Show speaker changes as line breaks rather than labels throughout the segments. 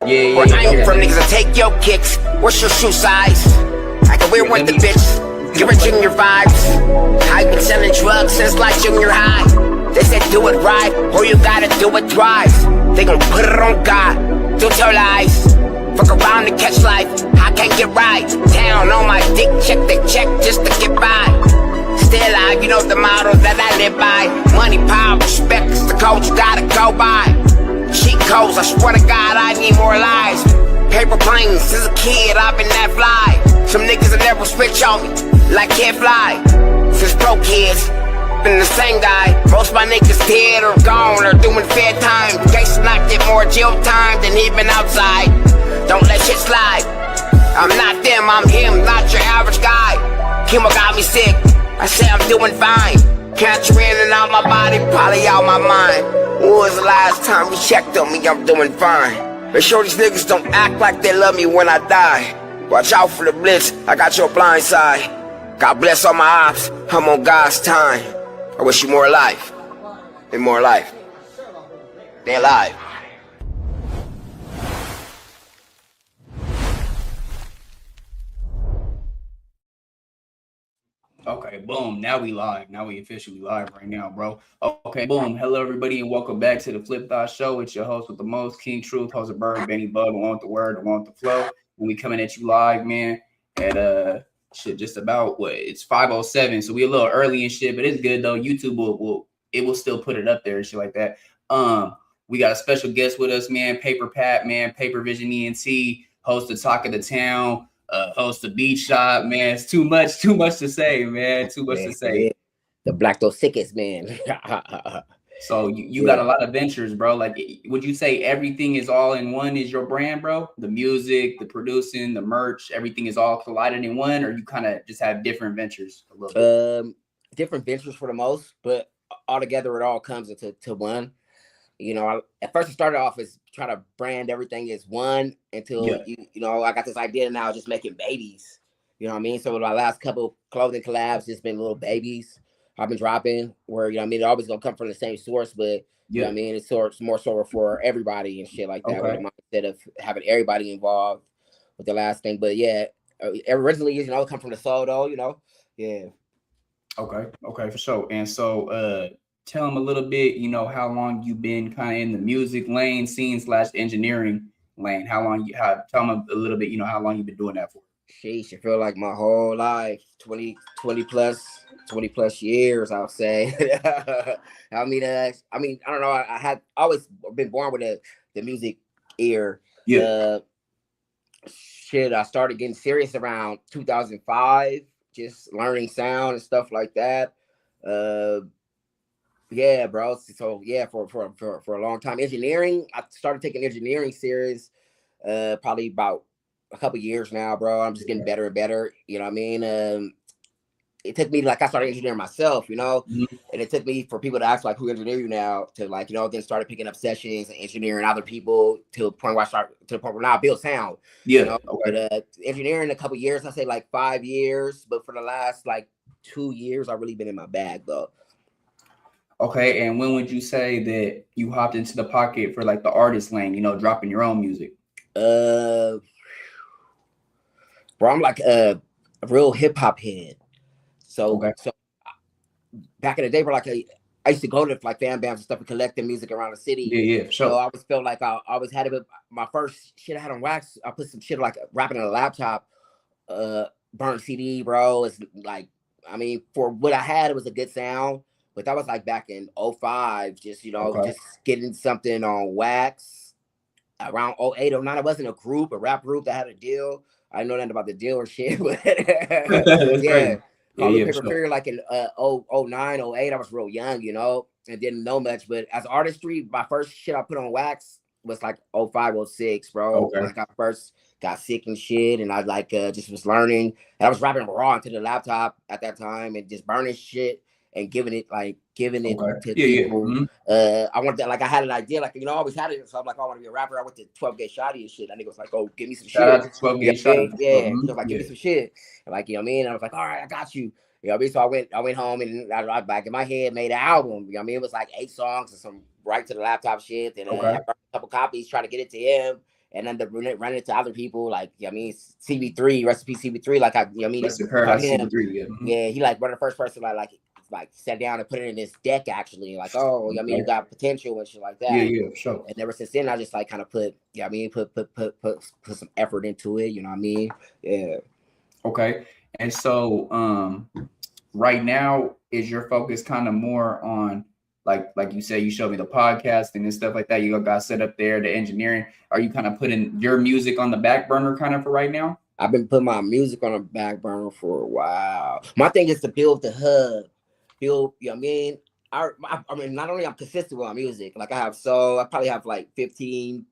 Yeah,
Where I ain't
yeah.
from niggas that take your kicks. What's your shoe size? I can wear one the bitch. Give her junior vibes. I've been selling drugs since like junior high. They said do it right, or you gotta do it twice. They gon' put it on God, don't tell lies. Fuck around to catch life, I can't get right. Town on my dick, check the check just to get by. Stay alive, you know the motto that I live by. Money, power, respect, it's the code you gotta go by. Cheat codes, I swear to God I need more lies. Paper planes, since a kid I've been that fly. Some niggas will never switch on me, like can't fly. Since broke kids, been the same guy. Most my niggas dead or gone or doing fair time. Case not get more jail time than he been outside. Don't let shit slide. I'm not them, I'm him, not your average guy. Chemo got me sick, I say I'm doing fine. Cancer in and out my body, probably out my mind. When was the last time you checked on me? I'm doing fine. Make sure these niggas don't act like they love me when I die. Watch out for the blitz, I got your blind side. God bless all my ops, I'm on God's time. I wish you more life, and more life. They alive.
Okay, boom. Now we live. Now we officially live right now, bro. Okay, boom. Hello, everybody, and welcome back to the Flip Thought Show. It's your host with the most, King Truth, host of Bird, Benny Bug, along with the word, along with the flow. And we coming at you live, man, at shit, just about what it's 5:07. So we a little early and shit, but it's good though. YouTube will still put it up there and shit like that. We got a special guest with us, man, Paper Pat, man, Paper Vision ENT, host of Talk of the Town. Host the beach shop, man. It's too much to say, man. Too much to say.
Yeah. The Black Door Sickest, man.
So you got a lot of ventures, bro. Like, would you say everything is all in one is your brand, bro? The music, the producing, the merch, everything is all collided in one, or you kind of just have different ventures a little bit?
Different ventures for the most, but all together it all comes into one. You know, at first I started off as trying to brand everything as one until you know, I got this idea now of just making babies. You know what I mean? So my last couple clothing collabs just been little babies I've been dropping where, you know what I mean, it always gonna come from the same source, but you know what I mean, it's more so for everybody and shit like that, with the mindset of having everybody involved with the last thing. But yeah, originally, you know, it come from the soul though, you know. Yeah.
Okay, for sure. And so tell them a little bit, you know, how long you've been kind of in the music lane, scene / engineering lane. How long tell them a little bit, you know, how long you've been doing that for.
Sheesh, I feel like my whole life, 20 plus years, I'll say. I mean, I don't know. I had always been born with the music ear.
Yeah.
I started getting serious around 2005, just learning sound and stuff like that. Yeah, bro. So yeah, for a long time, engineering. I started taking engineering serious, probably about a couple years now, bro. I'm just getting better and better. You know what I mean? It took me, like, I started engineering myself, you know, and it took me for people to ask like, who engineer you now, to, like, you know, then started picking up sessions and engineering other people to the point where now I build sound.
Yeah.
You know? But engineering a couple years, I say like 5 years, but for the last like 2 years, I've really been in my bag though.
Okay, and when would you say that you hopped into the pocket for like the artist lane, you know, dropping your own music?
Bro, I'm like a real hip hop head. So back in the day, bro, like I used to go to like fan bands and stuff and collect the music around the city.
Yeah, sure.
So I always felt like I always had it. My first shit I had on wax, I put some shit like rapping on a laptop, burnt CD, bro. It's like, I mean, for what I had, it was a good sound. But that was like back in 05, just, you know, just getting something on wax. Around 08, 09, I wasn't a rap group that had a deal. I didn't know nothing about the deal or shit, but yeah. Paper Period, like in 09, 08, I was real young, you know, and didn't know much. But as artistry, my first shit I put on wax was like 05, 06, bro. Like I first got sick and shit, and I like just was learning. And I was rapping raw into the laptop at that time and just burning shit and giving it to people. I wanted that, like, I had an idea, like, you know, I always had it. So I'm like, I want to be a rapper. I went to 12 Gauge Shotty and shit. And nigga was like, oh, give me some
Shout
shit.
Out to 12 Gauge Shotty.
Yeah. So like, give me some shit. And like, you know what I mean? And I was like, all right, I got you. You know what I mean? So I went home and I back in my head made an album. You know what I mean? It was like 8 songs and some right to the laptop shit. And I had a couple copies, trying to get it to him. and then run into other people like I mean CB3, recipe CB3, like I mean
That's the
about
Paradise
him.
CB3, yeah.
Yeah, he like one of the first person like sat down and put it in this deck actually, like oh I mean you got potential and shit like that.
Yeah, sure.
And ever since then I just like kind of put I mean put some effort into it, you know what I mean? Yeah.
Okay. And so right now is your focus kind of more on like you said, you showed me the podcasting and stuff like that. You got set up there, the engineering. Are you kind of putting your music on the back burner kind of for right now?
I've been putting my music on the back burner for a while. My thing is to build the hub, build, you know what I mean? I mean, not only I'm consistent with my music, like I probably have like 15,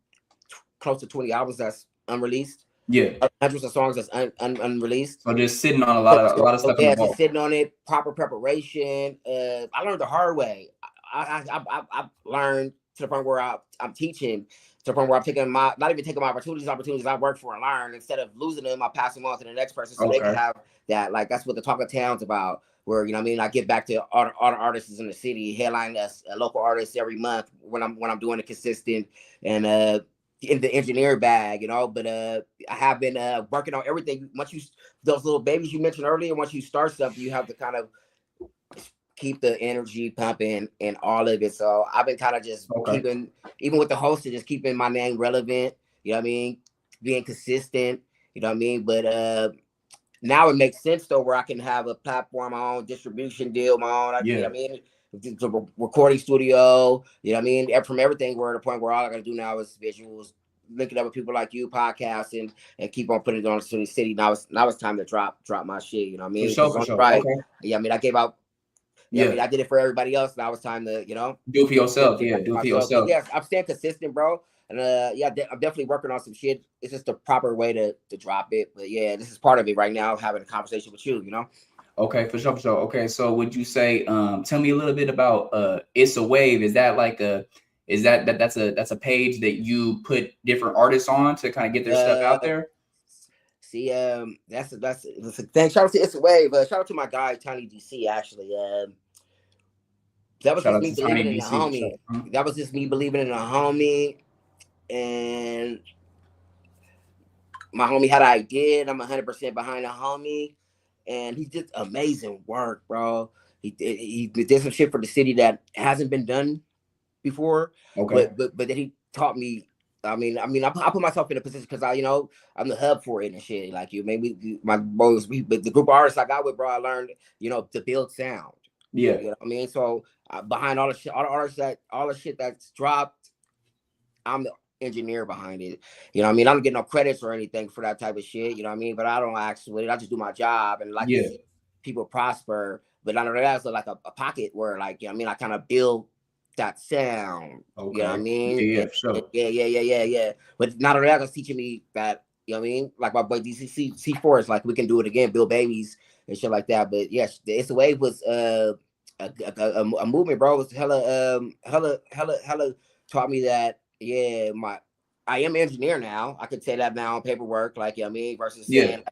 close to 20 albums that's unreleased.
Yeah.
Hundreds of songs that's unreleased.
So just sitting on a lot of stuff.
Yeah, just sitting on it, proper preparation. I learned the hard way. I've learned to the point where I'm teaching, to the point where I'm taking not even taking my opportunities I work for and learn. Instead of losing them, I pass them on to the next person so they can have that. Like that's what the Talk of Town's about. Where you know what I mean, I get back to all the artists in the city, headline us local artists every month when I'm doing it consistent and in the engineer bag, you know. But I have been working on everything. Once you those little babies you mentioned earlier, once you start something, you have to kind of keep the energy pumping and all of it. So I've been kind of just keeping, even with the hosting, just keeping my name relevant. You know what I mean? Being consistent. You know what I mean? But now it makes sense though, where I can have a platform, my own distribution deal, my own. You know what I mean? The recording studio. You know what I mean? From everything, we're at a point where all I got to do now is visuals, linking up with people like you, podcasting, and keep on putting it on the city. Now it's time to drop my shit. You know what I mean?
For sure.
Right. Okay. Yeah, I mean, I gave out. Yeah, I mean, I did it for everybody else. Now it's time to, you know,
do it for yourself. Do it for yourself.
Yes, I'm staying consistent, bro. And yeah, I'm definitely working on some shit. It's just the proper way to drop it. But yeah, this is part of it right now, having a conversation with you, you know.
Okay, for sure. Okay, so would you say, tell me a little bit about It's a Wave. Is that like that's a page that you put different artists on to kind of get their stuff out there?
See, that's a thing. Shout out to It's a Wave. Shout out to my guy Tiny DC. Actually, that was just me believing in the homie. That was just me believing in the homie, and my homie had an idea. And I'm 100% behind the homie, and he did amazing work, bro. He did some shit for the city that hasn't been done before.
Okay,
but then he taught me. I mean, I put myself in a position because I'm the hub for it and shit. Like you, maybe my boys, but the group of artists I got with, bro, I learned, you know, to build sound.
Yeah,
you know what I mean. So behind all the shit, all the shit that's dropped, I'm the engineer behind it. You know what I mean. I don't get no credits or anything for that type of shit. You know what I mean. But I don't ask with it. I just do my job and like to see people prosper. But I know that's like a pocket where like you know what I mean. I kind of build that sound. You know what I mean?
Yeah, sure.
Yeah. But not only that, it's teaching me that, you know what I mean? Like my boy C4 is like, we can do it again, build babies and shit like that. But yes, the It's a Wave was a movement, bro. It was hella taught me that, yeah, I am an engineer now. I could say that now on paperwork, like, you know what I mean? Versus saying,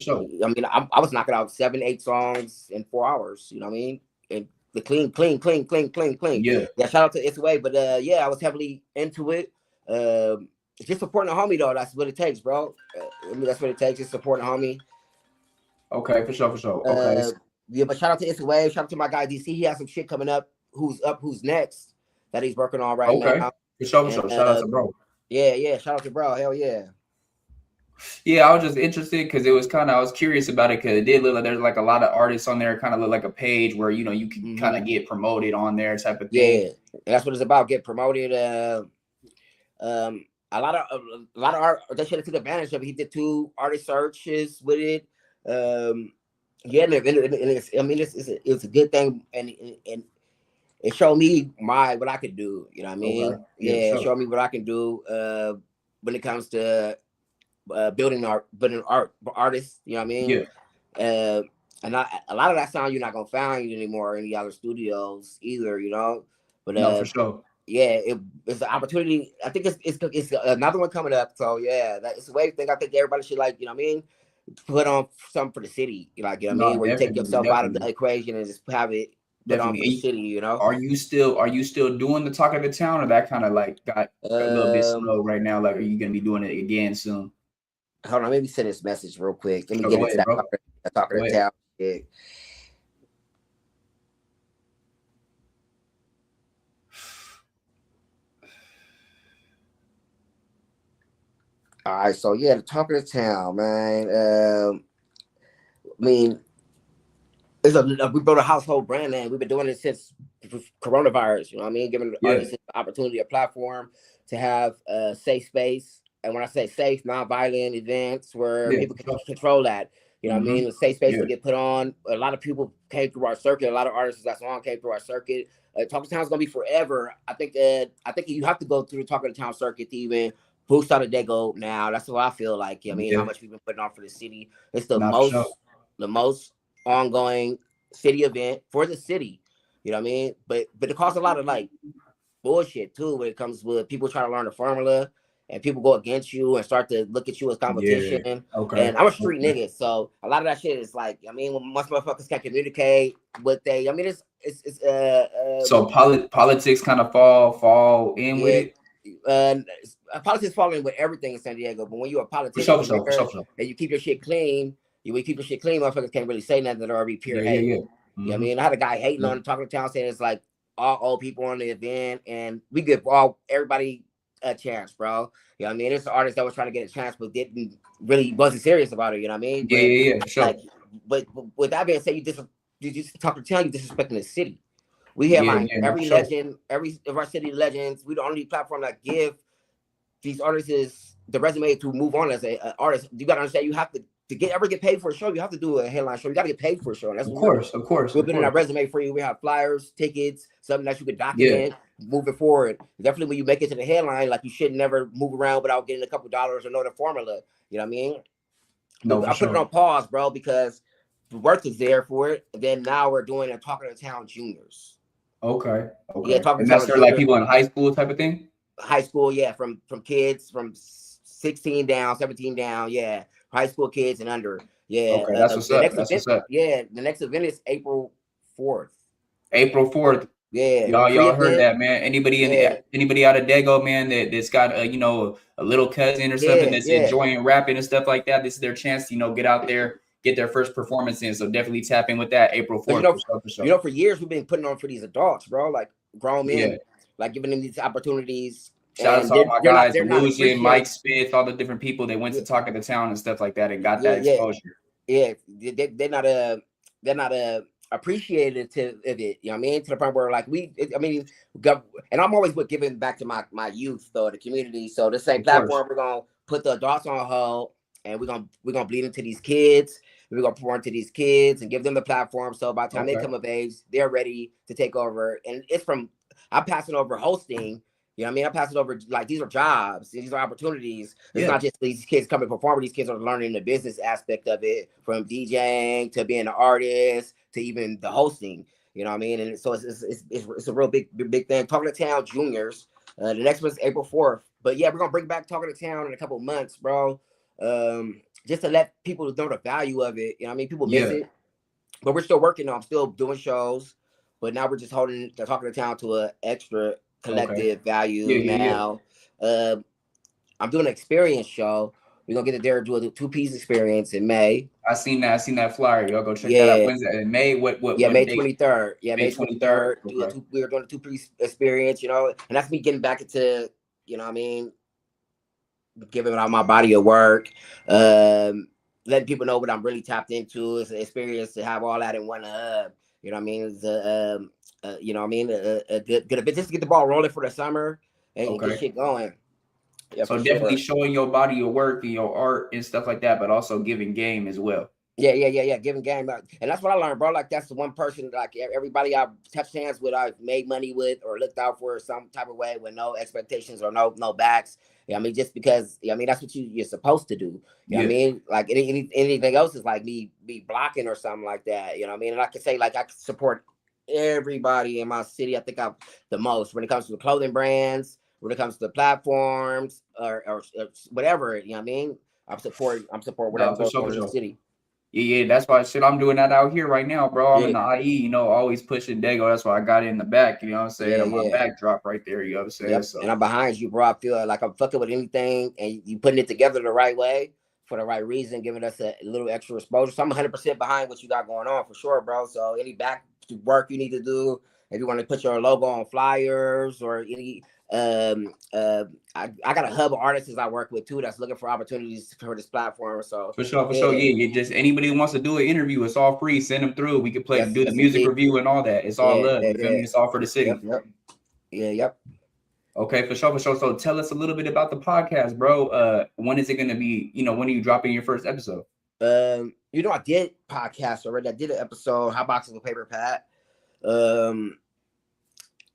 sure.
I mean, I was knocking out 7-8 songs in 4 hours, you know what I mean? And the clean. Yeah, shout out to It's a Way. But yeah, I was heavily into it. Just supporting the homie though. That's what it takes, bro. I mean, that's what it takes. Just supporting the homie.
Okay, for sure. Okay.
Yeah, but shout out to It's a Way. Shout out to my guy DC. He has some shit coming up. Who's next? That he's working on right now.
For sure. Shout out to bro.
Yeah. Shout out to bro. Hell yeah.
Yeah, I was just interested because I was curious about it because it did look like there's like a lot of artists on there, kind of look like a page where, you know, you can kind of get promoted on there type of thing.
Yeah, that's what it's about. Get promoted. A lot of art, they should have took advantage of it. He did 2 artist searches with it. Yeah, and it's a good thing, and it showed me what I could do. You know what I mean? Okay. Yeah, it showed me what I can do when it comes to building artists, you know what I mean?
Yeah.
And a lot of that sound you're not gonna find anymore in the other studios either, you know. But
no, for sure.
Yeah, it's an opportunity. I think it's another one coming up. So yeah, it's a Wave thing. I think everybody should, like, you know what I mean, put on something for the city, like, you know what I mean, where you take yourself out of the equation and just have it put on for the
definitely.
city, you know.
Are you still doing the talk of the town, or that kind of like got a little bit slow right now? Like, are you gonna be doing it again soon?
Hold on, let me send this message real quick. Let me
Oh,
get
go
into
ahead,
that
bro.
talk of
Go
the
ahead.
town shit. All right, so yeah, the talk of the town, man. I mean, we built a household brand name. We've been doing it since coronavirus. You know what I mean? Giving
Yeah,
artists the opportunity, a platform to have a safe space. And when I say safe, non-violent events where
yeah,
people
for
can
sure.
control that. You know what I
Mm-hmm.
mean? A safe space
Yeah,
to get put on. A lot of people came through our circuit. A lot of artists that's on came through our circuit. Talk of the Town is gonna be forever. I think you have to go through the Talk of the Town circuit to even boost out a Dago now. That's what I feel like. You know what I mean, how
yeah,
much we've been putting on for the city. It's the
not for sure.
most ongoing city event for the city. You know what I mean? But it costs a lot of like bullshit too when it comes with people trying to learn the formula and people go against you and start to look at you as competition.
Yeah. Okay.
And I'm a street
Okay.
nigga, so a lot of that shit is like, I mean, when most motherfuckers can't communicate what they, I mean, it's
So politics kind of fall in with
yeah,
it.
uh, politics falling with everything in San Diego. But when you're a
For sure, for
politician
sure, for sure,
here
for sure.
and you keep your shit clean, you keep your shit clean, motherfuckers can't really say nothing that already pure
Yeah, yeah,
hate.
yeah.
You know what I
Mm-hmm.
mean? I had a guy hating
Yeah,
on Talking Town saying it's like all old people on the event, and we give all everybody a chance, bro. You know what I mean? It's an artist that was trying to get a chance, but didn't really wasn't serious about it. You know what I mean?
yeah,
But
yeah, yeah, for sure.
like, but with that being said, you just Talking Town, you disrespecting the city. We
Yeah,
headline
yeah, not for
every
sure.
legend, every of our city legends. We the only platform that give these artists is the resume to move on as a artist. You got to understand, you have to get paid for a show. You have to do a headline show. You got to get paid for a show, and that's
Of
what
course, of course,
we're
of
putting our
course.
resume for you. We have flyers, tickets, something that you could
Yeah,
document moving forward. Definitely, when you make it to the headline, like you should never move around without getting a couple dollars or know the formula. You know what I mean?
no,
But
for
I put it
sure.
on pause, bro, because the work is there for it. And then now we're doing a Talking to Town Juniors.
Okay,
Yeah,
okay.
Talking
And
to
that's
Town
for like
Juniors.
people in high school type of thing.
High school, yeah, from kids from 16 down, 17 down, yeah, high school kids and under, yeah.
Okay, that's what's
The
up.
next
That's
event,
what's up.
yeah, the next event is April 4th.
April 4th.
Yeah, free
Y'all heard
event.
that, man.
Yeah,
Anybody out of Dago, man, that's got a a little cousin or something
yeah,
that's
yeah.
enjoying rapping and stuff like that. This is their chance to get out there, get their first performance in. So definitely tap in with that April
Because
4th for sure, for sure.
for years we've been putting on for these adults, bro, like grown
Yeah.
men, like giving them these opportunities,
Shout out
and
to all my guys,
they're not
Illusion, Mike
appreciated.
Smith, all the different people that went
Yeah,
to Talk of the Town and stuff like that and got
yeah,
that
yeah.
exposure.
Yeah, they're not appreciated to of it. You know what I mean? To the point where like and I'm always with giving back to my youth though, the community. So the same
Of course.
platform, we're gonna put the adults on hold, and we're gonna bleed into these kids. We're gonna pour into these kids and give them the platform. So by the time they
Okay.
come of age, they're ready to take over. And I'm passing over hosting. You know what I mean? I pass it over like these are jobs, these are opportunities. It's
Yeah.
not just these kids coming perform. These kids are learning the business aspect of it, from DJing to being an artist to even the hosting. You know what I mean? And so it's a real big thing. Talking to Town Juniors. The next one's April 4th. But yeah, we're gonna bring back Talking to Town in a couple months, bro. Just to let people know the value of it. You know what I mean? People miss
Yeah.
it, but we're still working on. I'm still doing shows, but now we're just holding the Talking to Town to a extra
Okay.
collective
Yeah,
value
yeah, yeah.
now. Uh, I'm doing an experience show. We're gonna get it there and do a 2-piece experience in May.
I seen that flyer. Y'all go check that out.
Yeah,
When's that? In May?
yeah,
What
May
date?
23rd. Yeah,
May
May
23rd.
23rd.
Okay.
We're doing a 2-piece experience, and that's me getting back into, what I mean, giving out my body of work, letting people know what I'm really tapped into. It's an experience to have all that in one hub. You know what I mean? It's a good bit just to get the ball rolling for the summer and get
Okay.
shit going. Yeah,
So
for
definitely
sure.
showing your body, your work, and your art and stuff like that, but also giving game as well.
Yeah. Giving game out. And that's what I learned, bro. Like that's the one person, like everybody I've touched hands with, I've made money with or looked out for some type of way with no expectations or no backs. Yeah, I mean, just because I mean that's what you're supposed to do. You know what I
Yeah.
mean? Like anything else is like me blocking or something like that. You know what I mean? And I can say like I can support everybody in my city. I think I'm the most when it comes to the clothing brands, when it comes to the platforms or whatever. You know what I mean? I'm support
No,
whatever
for
goes
sure,
on
for
in the
sure.
city.
Yeah, that's why shit I'm doing that out here right now, bro. I'm in
Yeah,
the IE, always pushing Dago. That's why I got it in the back, you know what I'm saying?
yeah,
On my
yeah.
backdrop right there, you know what I'm saying?
Yep.
So
And I'm behind you, bro. I feel like I'm fucking with anything and you putting it together the right way for the right reason, giving us a little extra exposure. So I'm 100% behind what you got going on for sure, bro. So any back work you need to do, if you want to put your logo on flyers or any, I got a hub of artists I work with too that's looking for opportunities for this platform. So
for sure,
yeah,
yeah. You just anybody who wants to do an interview, it's all free. Send them through. We can
yes,
do the
yes,
music
indeed.
review and all that. It's all
Yeah,
love.
yeah,
You feel
yeah.
me? It's all for the
Yep,
city.
yep. Yeah, yep.
Okay, for sure, for sure. So tell us a little bit about the podcast, bro. When is it gonna be? When are you dropping your first episode?
I did podcasts already. I did an episode, How Boxing with Paper Pat.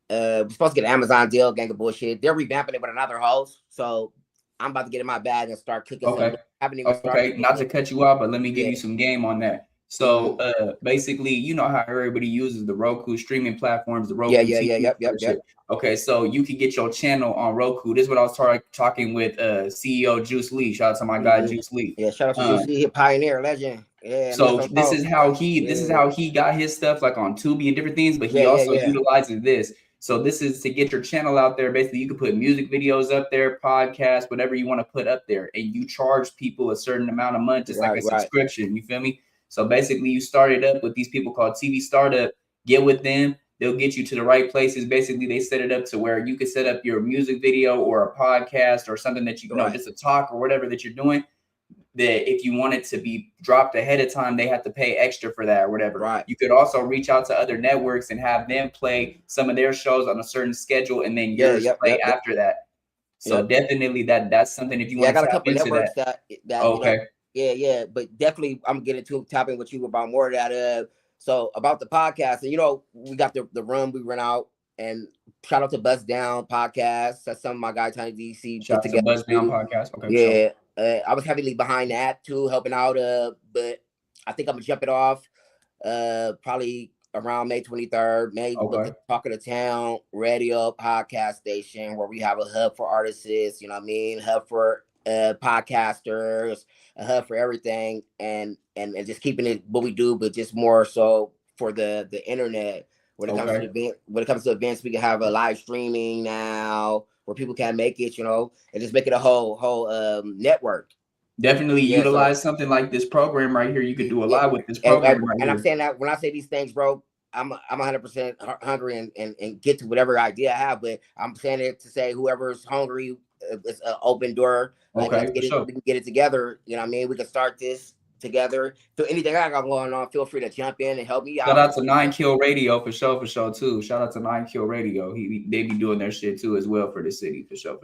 We're supposed to get an Amazon deal, gang of bullshit. They're revamping it with another host. So I'm about to get in my bag and start cooking
Okay.
some. I haven't even started.
Okay. Not to cut you off, but let me give
Yeah.
you some game on that. So basically, you know how everybody uses the Roku streaming platforms, the Roku TV,
Yep,
that
yep.
shit. Okay, so you can get your channel on Roku. This is what I was talking with CEO Juice Lee. Shout out to my guy Juice Lee.
Yeah, shout out to Juicy, he a pioneer, legend. Yeah,
So
niggas don't
this
know.
is how he got his stuff like on Tubi and different things, but he
Yeah,
also
yeah.
utilizes this. So this is to get your channel out there. Basically, you can put music videos up there, podcasts, whatever you want to put up there, and you charge people a certain amount of money, just like a
Right.
subscription. You feel me? So basically, you start it up with these people called TV Startup. Get with them. They'll get you to the right places. Basically, they set it up to where you can set up your music video or a podcast or something that you know,
Right.
just a talk or whatever that you're doing. That if you want it to be dropped ahead of time, they have to pay extra for that or whatever.
Right.
You could also reach out to other networks and have them play some of their shows on a certain schedule, and then yours play after that. So definitely that's something if you want
I got
to
a
tap
couple
into
networks
that.
that
Okay.
Yeah, but definitely I'm getting to tapping with you about more of that. So about the podcast, and we got the run we run out, and shout out to Bust Down Podcast. That's something my guy Tiny DC
Shout
put
out to
together.
Buzz Down Podcast. Okay,
Yeah, I was heavily behind that too, helping out. But I think I'm gonna jump it off. Probably around May 23rd. With the Talk of the Town radio podcast station where we have a hub for artists. You know what I mean? Hub for podcasters, a hub for everything, and just keeping it what we do, but just more so for the internet. When it comes to events, we can have a live streaming now where people can make it, and just make it a whole network.
Definitely utilize something like this program right here. You could do a lot with this program right here.
And I'm saying that when I say these things, bro, I'm 100% hungry and get to whatever idea I have, but I'm saying it to say whoever's hungry, it's an open door. Like, let's get it, we can get it together. You know what I mean? We can start this together. So anything I got going on, feel free to jump in and help me out.
Shout out to 9 Kill Radio for sure too. Shout out to 9 Kill Radio. They be doing their shit too as well for the city for sure.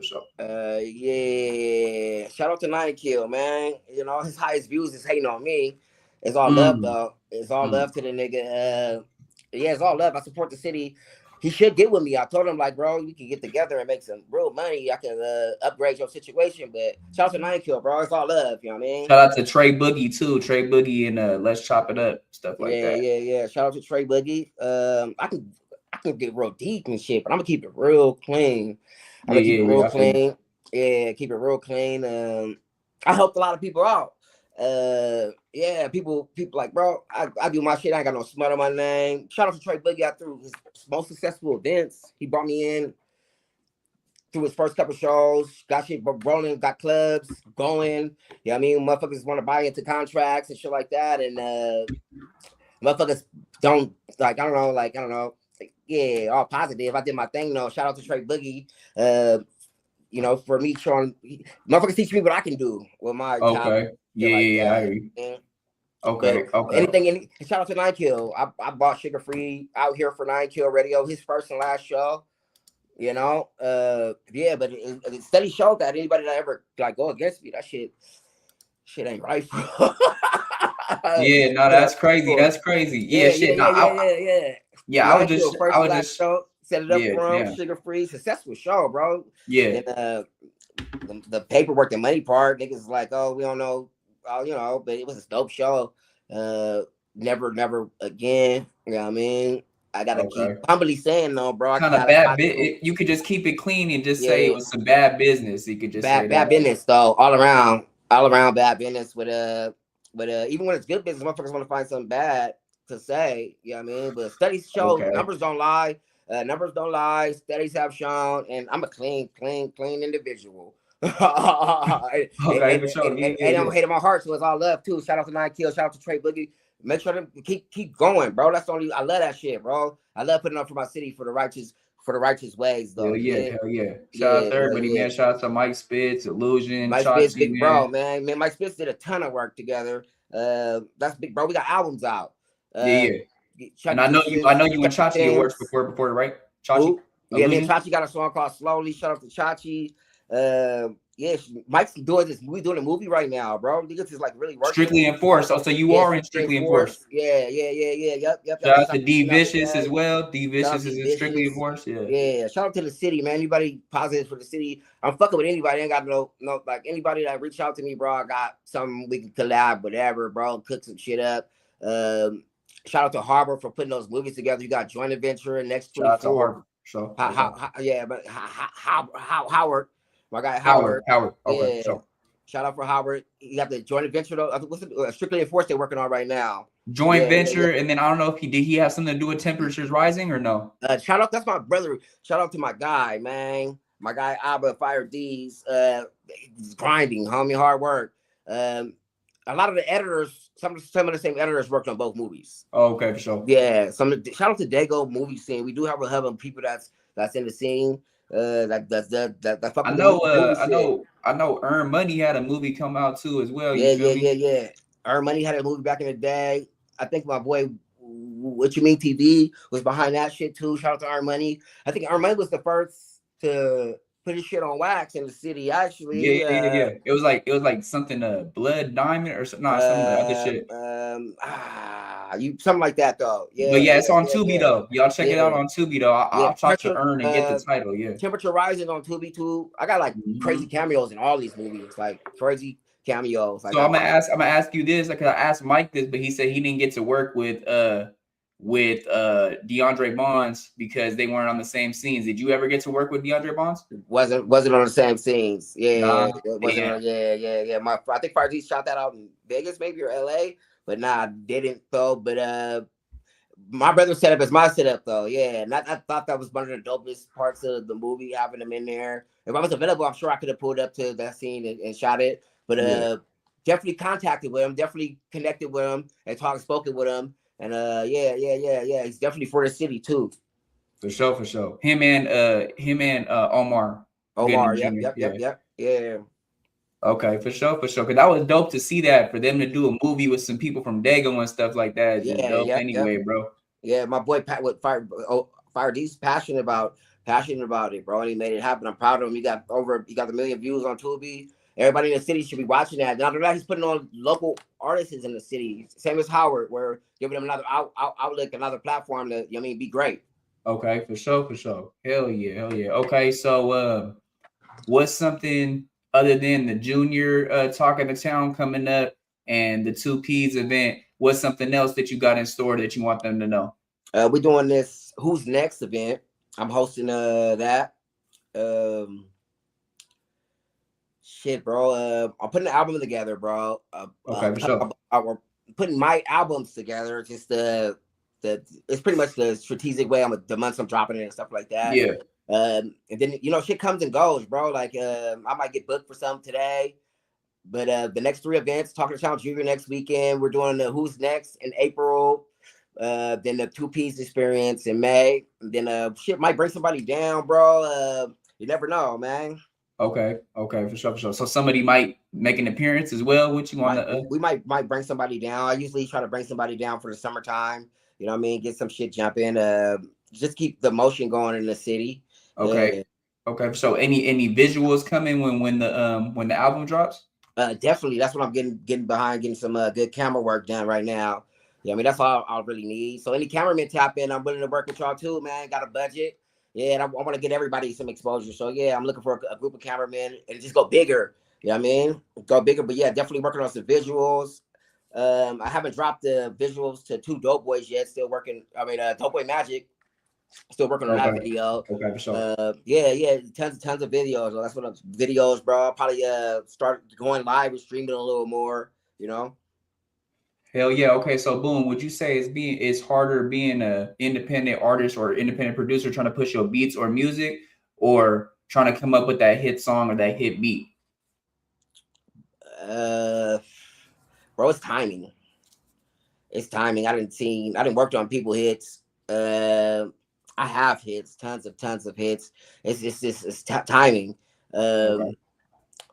Yeah. Shout out to 9 Kill, man. His highest views is hating on me. It's all love though. It's all love to the nigga. It's all love. I support the city. He should get with me. I told him, like, bro, we can get together and make some real money. I can upgrade your situation. But shout out to 9 Kill, bro. It's all love. You know what I mean?
Shout out to Trey Boogie too. Trey Boogie and Let's Chop It Up, stuff like that.
Yeah. Shout out to Trey Boogie. I can get real deep and shit, but I'm gonna keep it real clean. I'm gonna keep it real clean. Yeah, keep it real clean. I helped a lot of people out. People like, bro, I do my shit. I ain't got no smut on my name. Shout out to Trey Boogie. I threw his most successful events. He brought me in through his first couple shows, got shit rolling, got clubs going. Yeah, I mean, motherfuckers want to buy into contracts and shit like that. And motherfuckers don't I don't know. Yeah, all positive. I did my thing though. Shout out to Trey Boogie. For me showing motherfuckers teach me what I can do with my talent.
Okay.
Anything. Shout out to 9 Kill. I bought Sugar Free out here for 9 Kill Radio, his first and last show. But it steady showed that anybody that ever go against me, that shit ain't right.
That's crazy. That's crazy. Yeah. I would just
set it up for him. Sugar Free, successful show, bro.
Yeah.
And the paperwork, the money part, niggas like, oh, we don't know, but it was a dope show. Never again. You know what I mean? I gotta keep humbly saying though, bro.
Kind of bad. You could just keep it clean and just say it was some bad business. You could just say
bad business though, all around bad business with But even when it's good business, motherfuckers want to find something bad to say. You know what I mean? But studies show
Okay.
numbers don't lie. Numbers don't lie. Studies have shown, and I'm a clean individual. and,
Okay, for sure. Yeah, yeah,
and
yeah.
I'm hating my heart, so it's all love too. Shout out to 9 Kills. Shout out to Trey Boogie. Make sure to keep going, bro. That's the only I love that shit, bro. I love putting up for my city for the righteous ways, though.
Hell yeah,
Yeah,
hell yeah. Shout out
yeah,
to
hell
everybody,
yeah.
man. Shout out to Mike Spitz, Illusion,
Mike Spitz,
Chachi,
big
man.
bro, man. Mike Spitz did a ton of work together. That's big, bro. We got albums out.
Yeah,
Uh,
yeah. And
Chuck Deuces,
I know you and
Chuck
Chachi did works
Things.
before, right? Chachi?
Who? Yeah, me and
Illusion?
Chachi got a song called Slowly. Shout out to Chachi. Yeah, Mike's doing this. We doing a movie right now, bro. Niggas is like really working.
Strictly Enforced. Oh, so you
Yeah,
are in Strictly Enforced.
Force. Yeah. Yep.
Shout
That's
out to D
out
Vicious as
today.
well. D
Shout out
Vicious
to
is in Strictly
Vicious.
Enforced. Yeah.
Yeah, shout out to the city, man. Anybody positive for the city? I'm fucking with anybody. I ain't got no like anybody that reach out to me, bro. I got something we can collab, whatever, bro. Cook some shit up. Shout out to Harbor for putting those movies together. You got Joint Adventure and Next
Shout out to
24.
Harvard. So
Yeah, but Howard, my guy
Howard.
Howard.
Okay,
Yeah,
so
shout out for Howard. You got the Joint Adventure though. What's Strictly Enforced they're working on right now.
joint venture, and then I don't know if he have something to do with temperatures rising or no.
Shout out, that's my brother. Shout out to my guy, man. My guy Abba Fire D's. He's grinding, homie, hard work. A lot of the editors, some of the same editors worked on both movies.
Oh, okay, for sure.
Yeah, shout out to Dago movie scene. We do have a hub of people that's in the scene. That
I know Earn Money had a movie come out too as well.
Yeah. Earn Money had a movie back in the day. I think my boy What You Mean TV was behind that shit too. Shout out to Earn Money. I think Earn Money was the first to put his shit on wax in the city. Actually,
yeah. It was like something Blood Diamond or something. Some other shit.
Something like that though. Yeah,
but yeah, it's on Tubi though. Y'all check it out on Tubi though. I'll talk to Earn and get the title. Yeah,
Temperature Rising on Tubi too. I got like crazy cameos in all these movies, like crazy cameos. Like,
so I'm gonna ask you this because I asked Mike this, but he said he didn't get to work with DeAndre Bonds because they weren't on the same scenes. Did you ever get to work with DeAndre Bonds?
Wasn't on the same scenes. Yeah,
yeah.
I think Fire shot that out in Vegas maybe or LA, but nah, didn't though. But my brother set up as my setup though. Yeah, and I thought that was one of the dopest parts of the movie, having him in there. If I was available, I'm sure I could have pulled up to that scene and shot it. But definitely contacted with him, definitely connected with him, and spoken with him. And yeah. He's definitely for the city too.
For sure. Him and Omar.
Yep. Yeah.
Okay, for sure. Because that was dope to see that, for them to do a movie with some people from Dago and stuff like that. Bro.
Yeah, my boy Pat with Fire D's passionate about it, bro. And he made it happen. I'm proud of him. He got the million views on Tubi. Everybody in the city should be watching that. Now that he's putting on local artists in the city, same as Howard, we're giving them another outlet, another platform to, be great.
Okay, for sure. Hell yeah. Okay, so what's something other than the junior Talk of the Town coming up and the 2Ps event? What's something else that you got in store that you want them to know?
We're doing this Who's Next event. I'm hosting that. Shit, bro. I'm putting the album together, bro.
Okay, for sure.
We're putting my albums together. Just it's pretty much the strategic way the months I'm dropping it and stuff like that.
Yeah.
And then shit comes and goes, bro. Like I might get booked for something today, but the next 3 events, Talking to Town Junior next weekend. We're doing the Who's Next in April. Then the 2Ps experience in May. And then shit might bring somebody down, bro. You never know, man.
Okay, for sure. So somebody might make an appearance as well. What you want to?
We might bring somebody down. I usually try to bring somebody down for the summertime. You know what I mean? Get some shit jumping. Just keep the motion going in the city.
Okay. So any visuals coming when the album drops?
Definitely. That's what I'm getting behind. Getting some good camera work done right now. Yeah, I mean that's all I really need. So any cameraman tap in, I'm willing to work with y'all too, man. Got a budget. Yeah, and I want to get everybody some exposure. So yeah, I'm looking for a group of cameramen and just go bigger. You know what I mean? Go bigger. But yeah, definitely working on some visuals. I haven't dropped the visuals to 2 Dope Boys yet. Still working. I mean, Dope Boy Magic. Still working on that video.
Okay, for sure.
Yeah, tons of videos. That's videos, bro. I'll probably start going live and streaming a little more.
Hell yeah. Okay, so boom, would you say it's harder being a independent artist or independent producer trying to push your beats or music, or trying to come up with that hit song or that hit beat?
Uh, bro, it's timing. It's timing. I didn't worked on people hits. I have hits, tons of hits. It's timing.
Okay.
Um,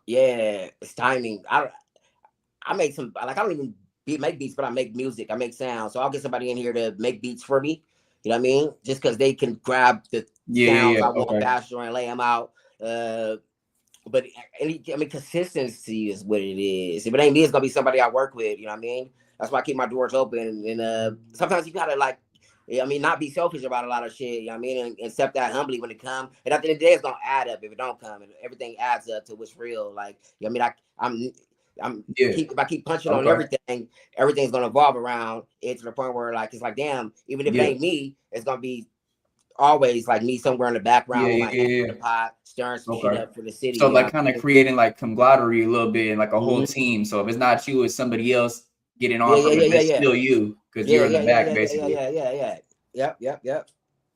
yeah, it's timing. I make some like I don't even make beats, but I make music. I make sounds. So I'll get somebody in here to make beats for me. You know what I mean? Just because they can grab the
Yeah, yeah,
sounds
yeah.
I want
Okay.
faster and lay them out. But I mean, consistency is what it is. If it ain't me, it's gonna be somebody I work with. You know what I mean? That's why I keep my doors open. And sometimes you gotta like, I mean, not be selfish about a lot of shit. You know what I mean? And accept that humbly when it comes. And at the end of the day, it's gonna add up if it don't come. And everything adds up to what's real. Like, you know what I mean? I'm
Yeah.
if I keep punching on
Okay.
everything, everything's gonna evolve around it to the point where like it's like, damn, even if it
Yeah.
ain't me, it's gonna be always like me somewhere in the
Yeah,
background with
yeah,
my
yeah,
hand in
yeah.
the pot, stirring some shit
Okay.
up for the city,
So
you know
like
what
kind
I
of
mean?
creating like camaraderie a little bit and like a whole
Mhm.
team. So if it's not you, it's somebody else getting
Yeah,
on
yeah,
from
yeah,
it, but
yeah,
it's
yeah.
still you because
Yeah,
you're in the
yeah, yeah,
back
yeah, yeah, yeah,
basically.
yeah, yeah, yeah. Yep.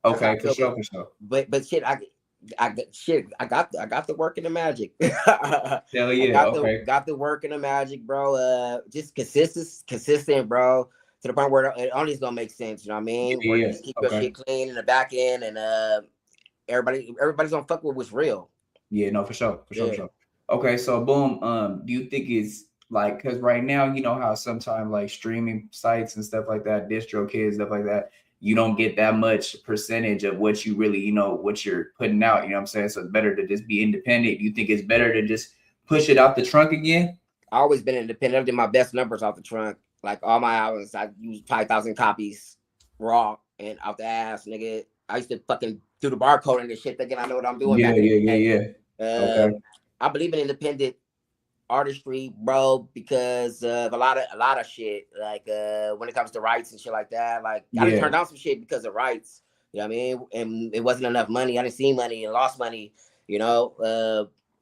That's how I
Okay, for
feel.
sure, for sure.
But shit, I got the work and the magic.
Hell
I
yeah. Okay.
got the work and the magic, bro. Just consistent, bro. To the point where it only is gonna make sense. You know what I
Yeah,
mean? Where
yeah,
you
yeah.
just keep your
Okay.
shit clean in the back end, and everybody's gonna fuck with what's real.
Yeah, no, for sure, for sure, for
Yeah.
sure. Okay, so boom. Do you think it's like because right now you know how sometimes like streaming sites and stuff like that, distro kids, stuff like that, you don't get that much percentage of what you really, what you're putting out. You know what I'm saying? So it's better to just be independent. You think it's better to just push it out the trunk again?
I always been independent. I did my best numbers off the trunk. Like all my albums, I used 5,000 copies raw and out the ass, nigga. I used to fucking do the barcode and this shit, thinking I know what I'm doing
Yeah,
back in
yeah,
the
yeah,
day.
yeah. Okay.
I believe in independent artistry, bro, because of a lot of shit. Like when it comes to rights and shit like that. Like I didn't
Yeah,
turn down some shit because of rights. You know what I mean? And it wasn't enough money. I didn't see money and lost money. You know,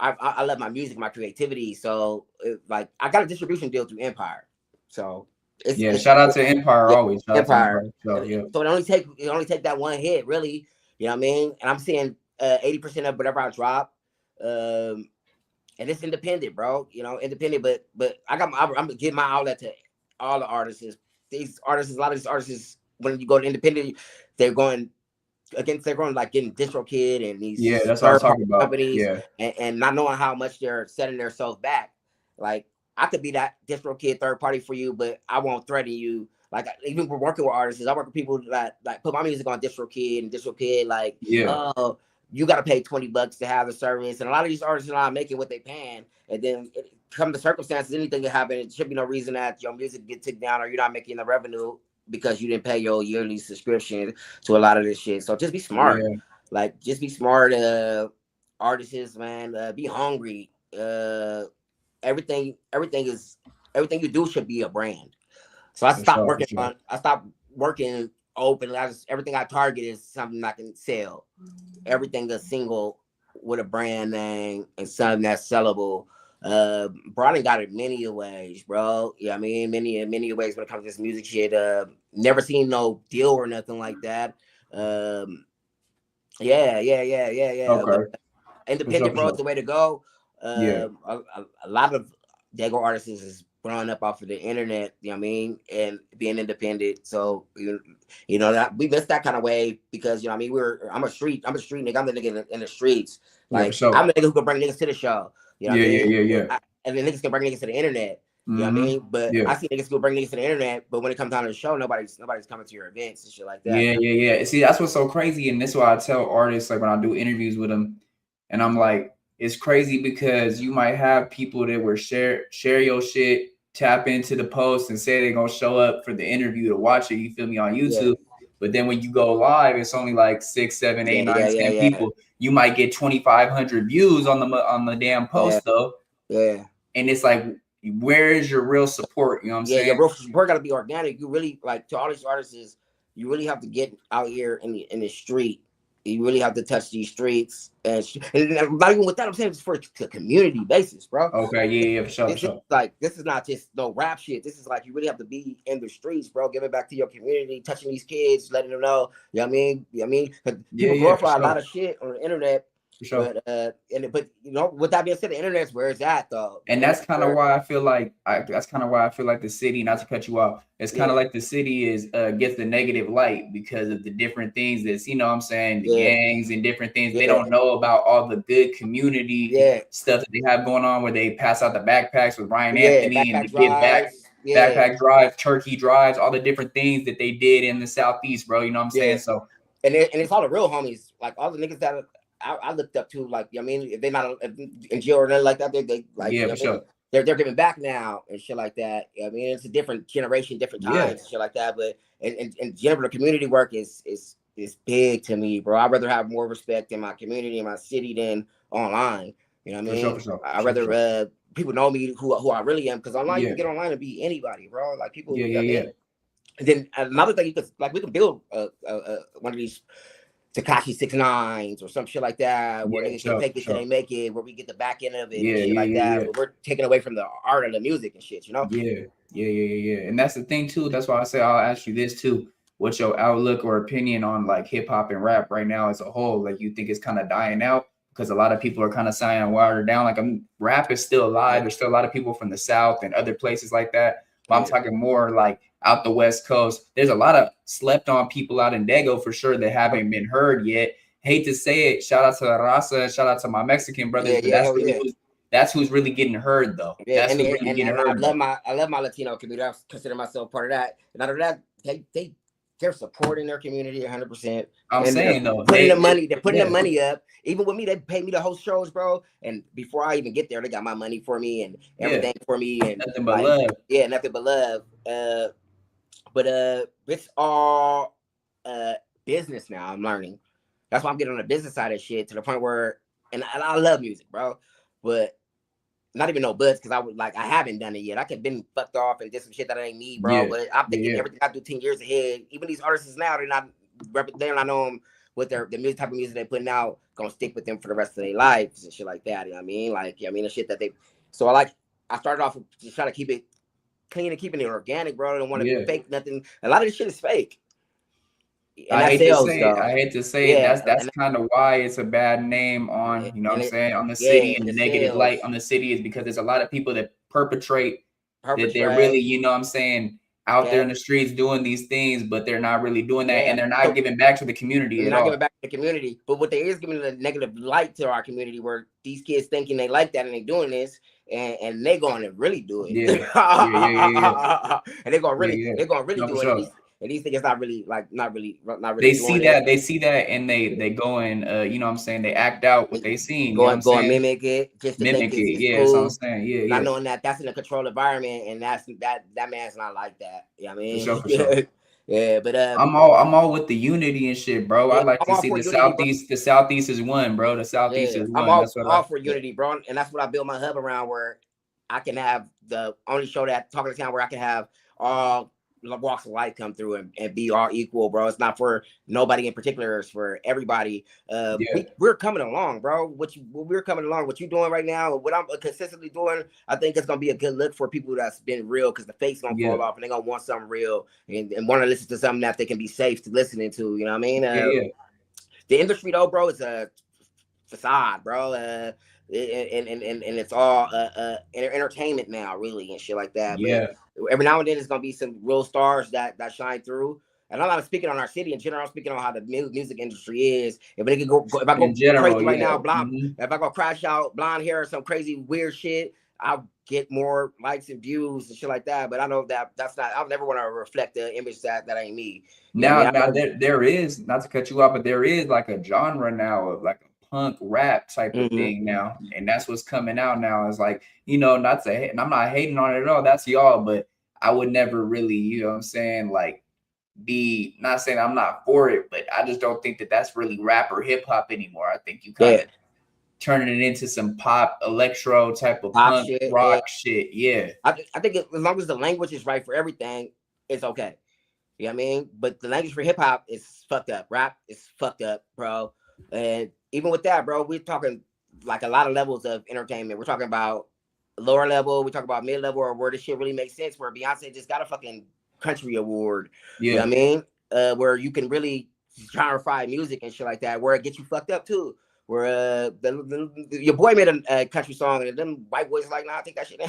I love my music, my creativity. So like I got a distribution deal through Empire. So
yeah. Shout out
it's
to Empire
yeah,
always. Shout out to
Empire.
Empire. So yeah,
So it only take that one hit, really. You know what I mean? And I'm seeing 80% of whatever I drop. Um, and it's independent, bro. You know, independent. But I'm gonna give my outlet to all the artists. These artists, a lot of these artists, when you go to independent, they're going they're going like getting DistroKid and
yeah.
these
That's what I'm
third party
talking about.
companies,
Yeah,
and not knowing how much they're setting themselves back. Like I could be that DistroKid third party for you, but I won't threaten you. Like even we're working with artists, I work with people that like put my music on DistroKid and DistroKid like,
yeah,
oh, you got to pay $20 to have the service, and a lot of these artists are not making what they paying, and then it come to circumstances, anything can happen. It should be no reason that your music get taken down or you're not making the revenue because you didn't pay your yearly subscription to a lot of this shit. So just be smart.
yeah.
Like just be smart, artists, man. Be hungry. Everything is everything you do should be a brand. So
For sure, for sure.
I stopped working open. Everything I target is something I can sell. Everything is single with a brand name and something that's sellable. Broughton got it many ways, bro. Yeah, I mean, many ways when it comes to this music shit. Never seen no deal or nothing like that. Um, yeah. But
Okay, for sure,
independent,
for
bro, is
sure.
the way to go.
Yeah,
A lot of Dago artists is growing up off of the internet, you know what I mean, and being independent. So you know that we missed that kind of way because you know what I mean I'm a street nigga. I'm the nigga in the streets.
yeah, for
Like
sure.
I'm the nigga who can bring niggas to the show. You know what
Yeah,
I
yeah,
mean?
yeah, yeah.
And then niggas can bring niggas to the internet. You know what I
Mm-hmm.
mean? But
Yeah.
I see niggas who bring niggas to the internet, but when it comes down to the show, nobody's coming to your events and shit like that.
Yeah, yeah, yeah. See, that's what's so crazy, and that's why I tell artists like when I do interviews with them, and I'm like, it's crazy because you might have people that will share your shit, tap into the post, and say they're gonna show up for the interview to watch it. You feel me on
Yeah,
YouTube, but then when you go live, it's only like 6, 7, 8, 9,
yeah,
10
yeah,
people. You might get 2,500 views on the damn
yeah,
post though,
yeah.
and it's like, where is your real support? You know what I'm
Yeah, your
saying?
real support gotta be organic. You really like to all these artists is you really have to get out here in the street You really have to touch these streets, and not even with that. I'm saying it's for a community basis, bro.
Okay, yeah, for sure, for sure.
Like this is not just no rap shit. This is like you really have to be in the streets, bro. Giving back to your community, touching these kids, letting them know. You know what I mean? You know what I mean? 'Cause people glorify a lot of shit on the internet.
Sure.
But you know, with that being said, the internet's where it's at though.
And that's kind of why I feel like the city, not to cut you off, it's kind of like the city is gets the negative light because of the different things that's, you know what I'm saying, the gangs and different things. They don't know about all the good community stuff that they have going on, where they pass out the backpacks with Ryan Anthony and the give back backpack drives, turkey drives, all the different things that they did in the Southeast, bro. You know what I'm saying? So
and it's all the real homies, like all the niggas that I looked up to, like, I mean, if they're not in jail or nothing like that, they like,
for sure.
They're giving back now and shit like that. I mean, it's a different generation, different times, and shit like that. But and general community work is big to me, bro. I'd rather have more respect in my community, in my city, than online. You know what I mean?
For sure.
I'd rather people know me who I really am, because online you can get online and be anybody, bro. Like people, And then another thing, you could, like, we can build one of these Tekashi 6ix9ines or some shit like that, where niggas can take it till they make it, where we get the back end of it, and shit like that. Where we're taking away from the art of the music and shit, you know?
Yeah. And that's the thing too. That's why I say I'll ask you this too. What's your outlook or opinion on like hip hop and rap right now as a whole? Like, you think it's kind of dying out because a lot of people are kind of saying watered down? Like, rap is still alive. There's still a lot of people from the South and other places like that. But I'm talking more like out the West Coast. There's a lot of slept on people out in Dago for sure that haven't been heard yet. Hate to say it. Shout out to Raza. Shout out to my Mexican brothers. That's who's really getting heard though. That's who's really getting heard.
I love my Latino community. I consider myself part of that. And out of that, they're supporting their community 100%.
I'm saying though,
they're putting the money up. Even with me, they pay me to host shows, bro. And before I even get there, they got my money for me and everything for me. And
nothing but love.
Yeah, nothing but love. But it's all business now. I'm learning. That's why I'm getting on the business side of shit, to the point where, and I love music, bro. But not even no buts, because I haven't done it yet. I could have been fucked off and did some shit that I ain't need, bro. But I'm thinking everything I do 10 years ahead. Even these artists now, they're not knowing what the music type of music they're putting out gonna stick with them for the rest of their lives and shit like that. You know what I mean? Like, the shit that they. So I started off with just trying to keep it clean and keeping it organic, bro. I don't want to fake nothing. A lot of this shit is fake. And
I hate to say that's kind of why it's a bad name on, you know what I'm saying, on the city, and the negative light on the city is because there's a lot of people that perpetrate that they're really, you know what I'm saying, out there in the streets doing these things, but they're not really doing that, and they're not giving back to the community.
They're not giving back to the community, but what they is giving a negative light to our community, where these kids thinking they like that and they doing this, and they going to really do it. And they're going to really do it. And these niggas not really.
They see that, and they go and you know what I'm saying, they act out what they seen.
Go and mimic it, just to
mimic
think
it.
Cool.
That's what I'm saying.
Not knowing that that's in a controlled environment, and that man's not like that. You know what I mean?
For sure.
Yeah, but
I'm all with the unity and shit, bro. I like to see the Southeast. The Southeast is one, bro. The Southeast is one.
I'm all for unity, bro, and that's what I built my hub around, where I can have the only show that Talking to Town where I can have all walks of life come through and be all equal, bro. It's not for nobody in particular, it's for everybody. We're coming along, bro. What you doing right now, what I'm consistently doing, I think it's gonna be a good look for people that's been real, because the fake's gonna fall off, and they're gonna want something real and want to listen to something that they can be safe to listening to. You know what I mean? The industry though, bro, is a facade, bro. And it's all entertainment now, really, and shit like that. But every now and then, there's gonna be some real stars that shine through. And I'm not speaking on our city in general. I'm speaking on how the music industry is. If I go crazy right now, if I go crash out blonde hair or some crazy weird shit, I'll get more likes and views and shit like that. But I know that's not. I'll never want to reflect the image that ain't me.
Now there is, not to cut you off, but there is like a genre now of like punk rap type of thing now, and that's what's coming out now. It's like, you know, not to hate, and I'm not hating on it at all, that's y'all, but I would never really, you know what I'm saying, like, be not saying I'm not for it, but I just don't think that that's really rap or hip hop anymore. I think you kind of turning it into some pop electro type of punk shit, rock shit. I
think as long as the language is right for everything, it's okay. You know what I mean? But the language for hip hop is fucked up. Rap is fucked up, bro. And even with that, bro, we're talking like a lot of levels of entertainment. We're talking about lower level, we talk about mid level, or where this shit really makes sense. Where Beyonce just got a fucking country award. You know
Yeah.
what I mean? Where you can really genreify music and shit like that, where it gets you fucked up too. Where your boy made a country song and them white boys like, nah, I think that shit.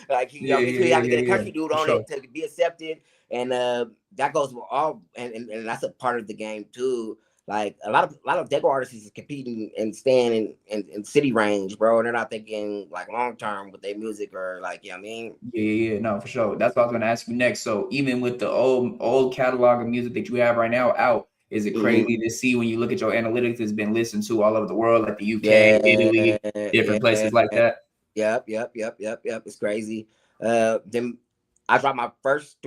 Like, you know, you have to get a country dude
For
on
sure.
it to be accepted, and that goes with all, and that's a part of the game too. Like a lot of deco artists is competing and staying in city range, bro. And they're not thinking like long term with their music or like, you know what I mean?
Yeah, no, for sure. That's what I was gonna ask you next. So even with the old catalog of music that you have right now out, is it
Mm-hmm.
crazy to see when you look at your analytics, it's been listened to all over the world, like the UK,
Yeah,
Italy, different places like that?
yep. It's crazy. Then I dropped my first